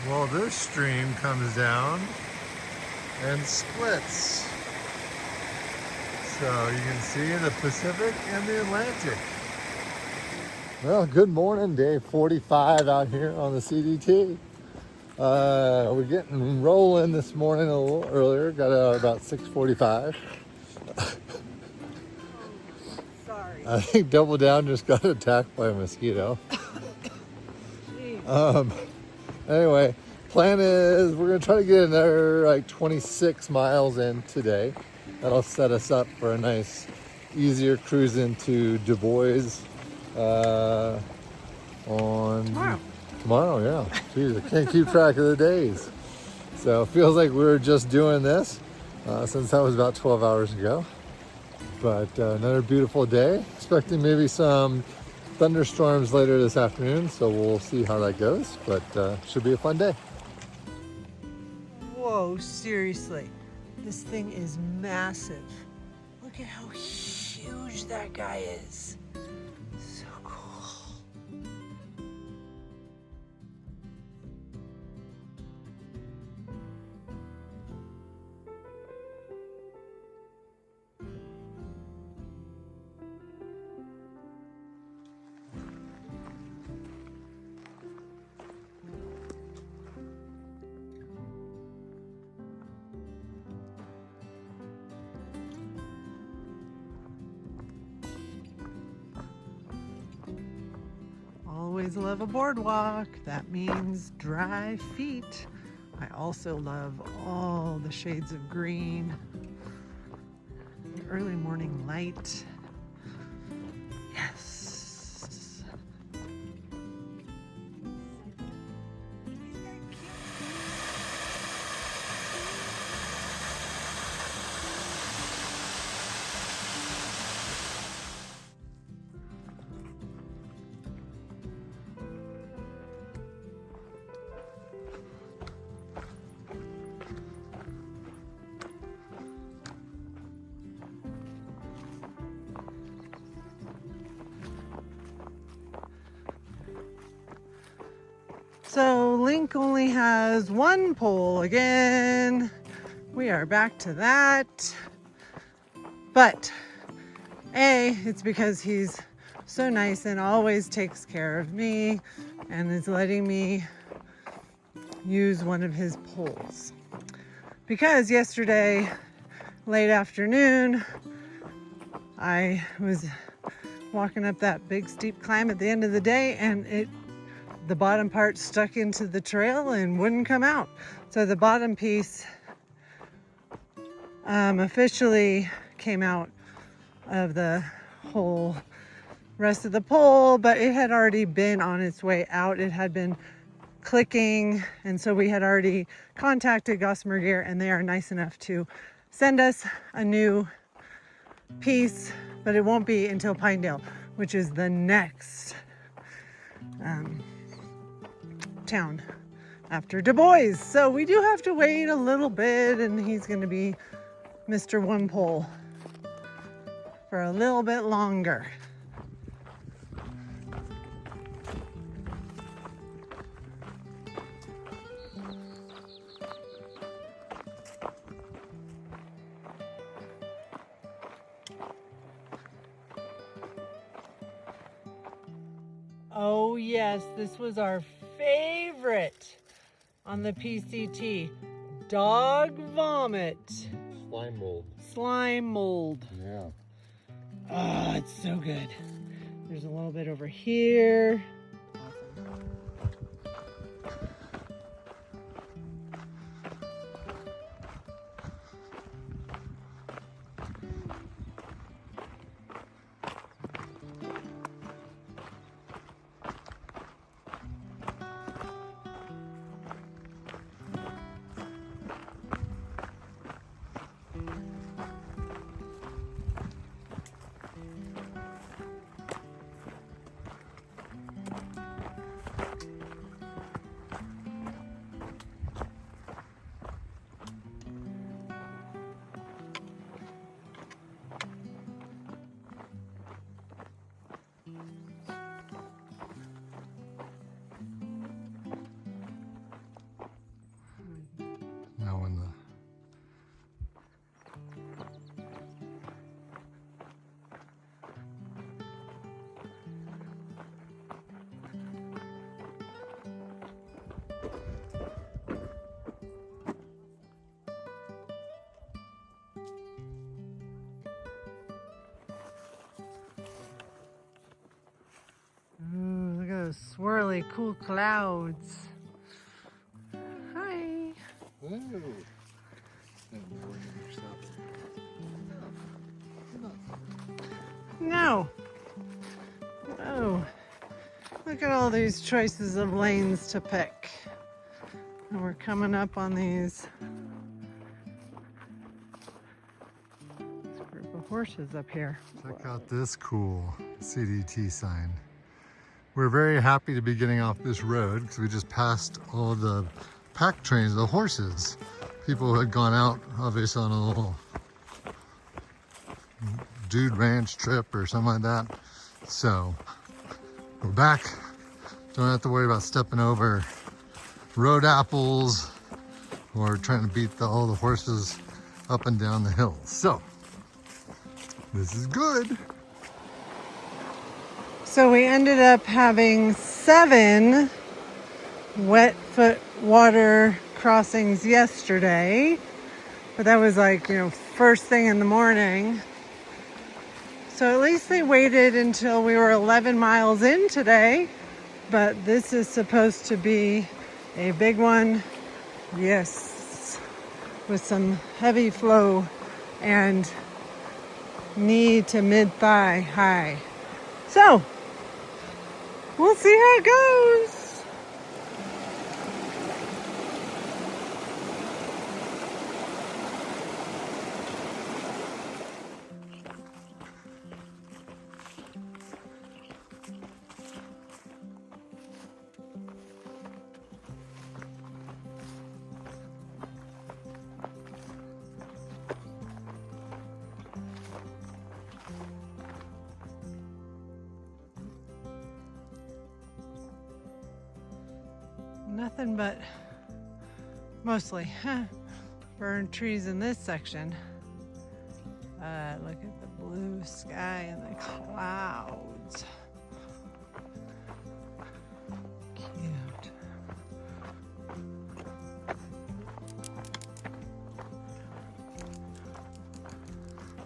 Well, this stream comes down and splits. So you can see the Pacific and the Atlantic. Well, good morning, day 45 out here on the CDT. We're getting rolling this morning a little earlier. Got out about 6:45. Sorry. I think Double Down just got attacked by a mosquito. Anyway, plan is we're gonna try to get another like 26 miles in today. That'll set us up for a nice, easier cruise into Dubois on tomorrow. Yeah, geez, I can't keep track of the days. So it feels like we were just doing this since that was about 12 hours ago. But another beautiful day. Expecting maybe some thunderstorms later this afternoon, so we'll see how that goes. But should be a fun day. Whoa, seriously. This thing is massive. Look at how huge that guy is. So cool. Always love a boardwalk. That means dry feet. I also love all the shades of green. The early morning light. Yes. So Link only has one pole again. We are back to that. But it's because he's so nice and always takes care of me and is letting me use one of his poles. Because yesterday, late afternoon, I was walking up that big steep climb at the end of the day and the bottom part stuck into the trail and wouldn't come out. So the bottom piece officially came out of the whole rest of the pole, but it had already been on its way out. It had been clicking, and so we had already contacted Gossamer Gear, and they are nice enough to send us a new piece, but it won't be until Pinedale, which is the next town after Dubois. So we do have to wait a little bit, and he's going to be Mr. One Pole for a little bit longer. Oh yes, this was our favorite on the PCT. Dog vomit. Slime mold. Slime mold. Yeah. Oh, it's so good. There's a little bit over here. those swirly, cool clouds. Hi. Ooh. No. Oh. Look at all these choices of lanes to pick. And we're coming up on these group of horses up here. Check out this cool CDT sign. We're very happy to be getting off this road because we just passed all the pack trains, the horses. People had gone out, obviously, on a little dude ranch trip or something like that. So we're back. Don't have to worry about stepping over road apples or trying to beat all the horses up and down the hill. So this is good. So we ended up having 7 wet foot water crossings yesterday, but that was like, first thing in the morning. So at least they waited until we were 11 miles in today, but this is supposed to be a big one. Yes, with some heavy flow and knee to mid-thigh high. So we'll see how it goes. Nothing but mostly burned trees in this section. Look at the blue sky and the clouds. Cute.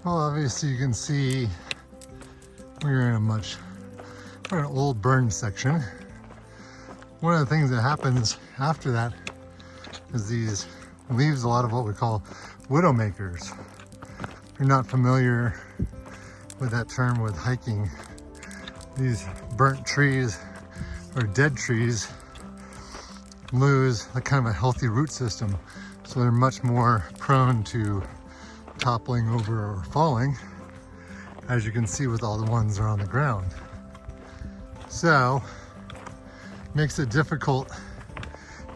Well, obviously you can see we're in an old burn section. One of the things that happens after that is these leaves a lot of what we call widowmakers. If you're not familiar with that term with hiking, these burnt trees or dead trees lose a kind of a healthy root system. So they're much more prone to toppling over or falling, as you can see with all the ones that are on the ground. So makes it difficult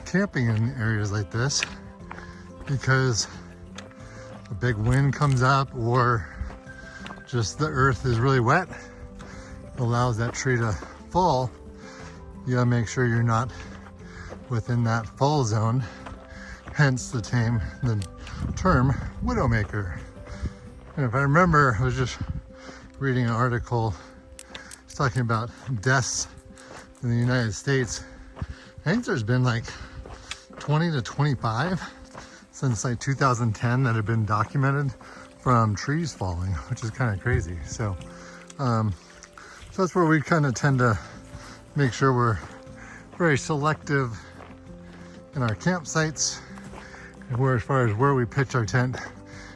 camping in areas like this because a big wind comes up or just the earth is really wet, allows that tree to fall. You gotta make sure you're not within that fall zone, hence the term widowmaker. And if I remember, I was just reading an article, it's talking about deaths in the United States. I think there's been like 20 to 25 since like 2010 that have been documented from trees falling, which is kind of crazy. So that's where we kind of tend to make sure we're very selective in our campsites, as far as where we pitch our tent.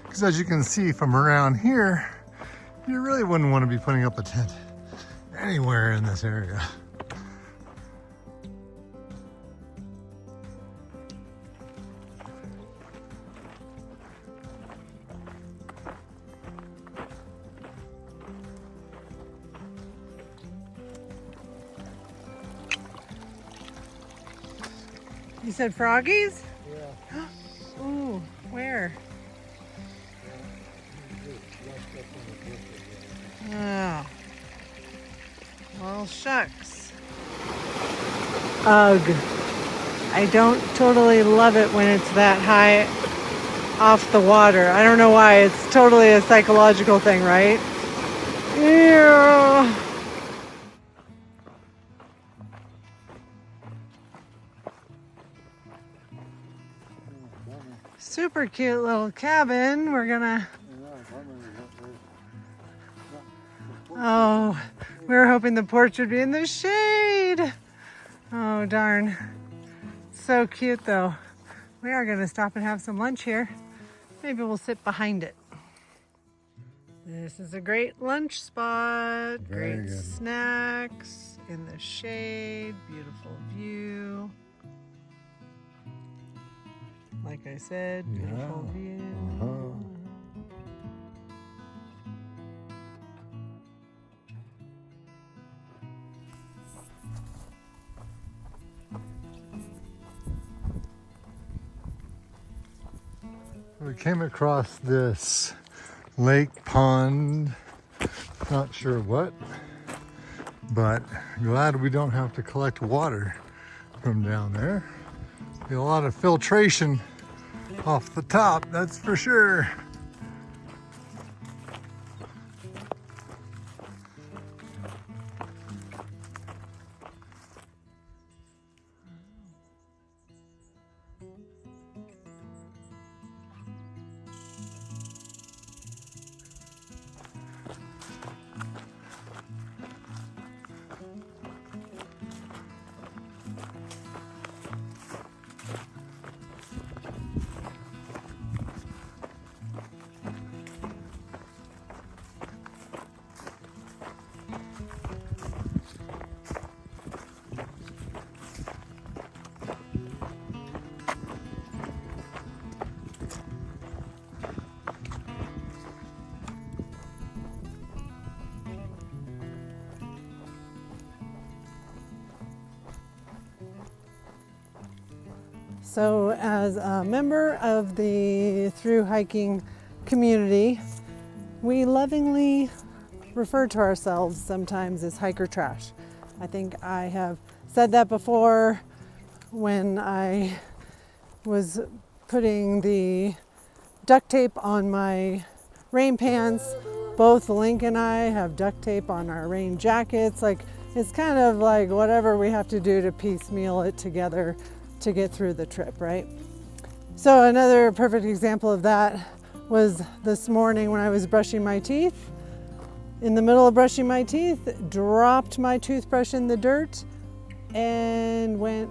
Because as you can see from around here, you really wouldn't want to be putting up a tent anywhere in this area. You said froggies? Yeah. Ooh, where? Oh. Well, shucks. Ugh. I don't totally love it when it's that high off the water. I don't know why. It's totally a psychological thing, right? Yeah. Super cute little cabin. We're gonna... Oh, we were hoping the porch would be in the shade. Oh, darn. So cute though. We are gonna stop and have some lunch here. Maybe we'll sit behind it. This is a great lunch spot. Very Great good. snacks in the shade. Beautiful view. Like I said, beautiful view. We came across this lake pond, not sure what, but glad we don't have to collect water from down there. Be a lot of filtration off the top, that's for sure. So as a member of the thru hiking community, we lovingly refer to ourselves sometimes as hiker trash. I think I have said that before when I was putting the duct tape on my rain pants. Both Link and I have duct tape on our rain jackets. Like, it's kind of like whatever we have to do to piecemeal it together to get through the trip, right? So another perfect example of that was this morning when I was brushing my teeth. In the middle of brushing my teeth, dropped my toothbrush in the dirt and went,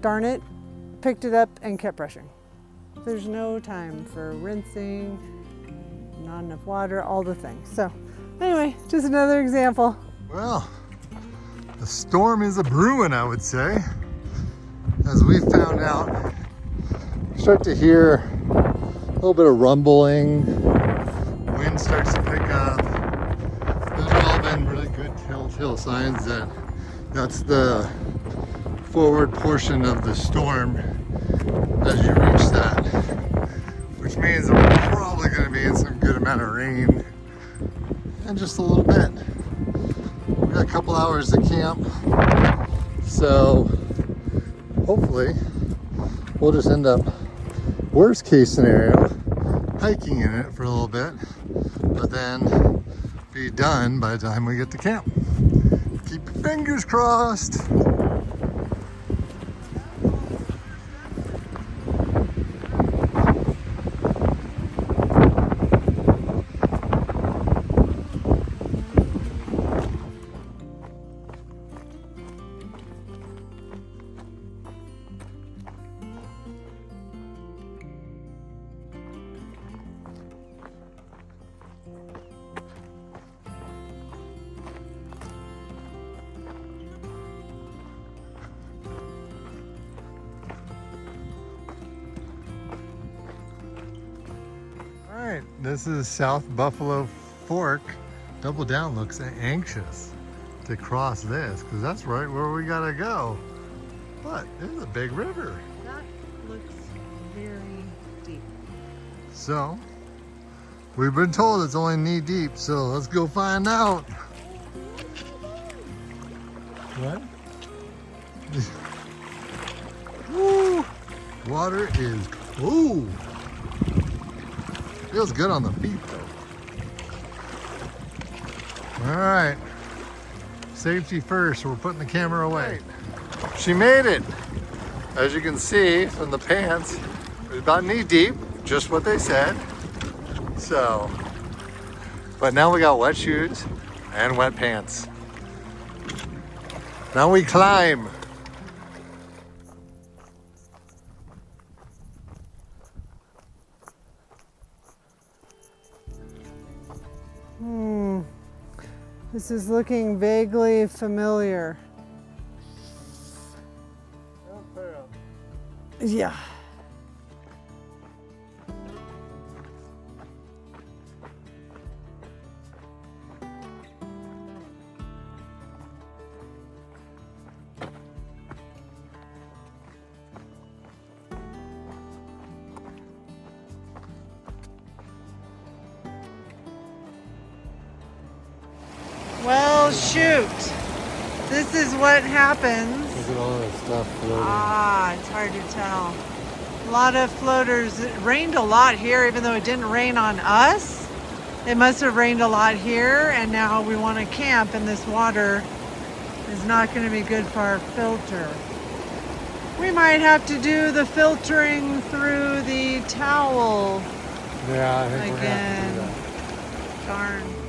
darn it, picked it up and kept brushing. There's no time for rinsing, not enough water, all the things. So anyway, just another example. Well, the storm is a brewing, I would say. As we found out, you start to hear a little bit of rumbling, wind starts to pick up. Those have all been really good telltale signs that that's the forward portion of the storm as you reach that, which means that we're probably going to be in some good amount of rain in just a little bit. We got a couple hours to camp, so hopefully we'll just end up, worst case scenario, hiking in it for a little bit, but then be done by the time we get to camp. Keep your fingers crossed. Alright, this is South Buffalo Fork. Double Down looks anxious to cross this because that's right where we gotta go. But there's a big river. That looks very deep. So, we've been told it's only knee deep, so let's go find out. What? Woo! Water is cool. Feels good on the feet though. All right, safety first. We're putting the camera away. She made it. As you can see from the pants, it was about knee deep, just what they said. So, but now we got wet shoes and wet pants. Now we climb. This is looking vaguely familiar. Yeah. Well, shoot. This is what happens. Look at all that stuff floating. Ah, it's hard to tell. A lot of floaters. It rained a lot here, even though it didn't rain on us. It must have rained a lot here, and now we want to camp, and this water is not going to be good for our filter. We might have to do the filtering through the towel Yeah, I think we're going to have to do again. that. Darn.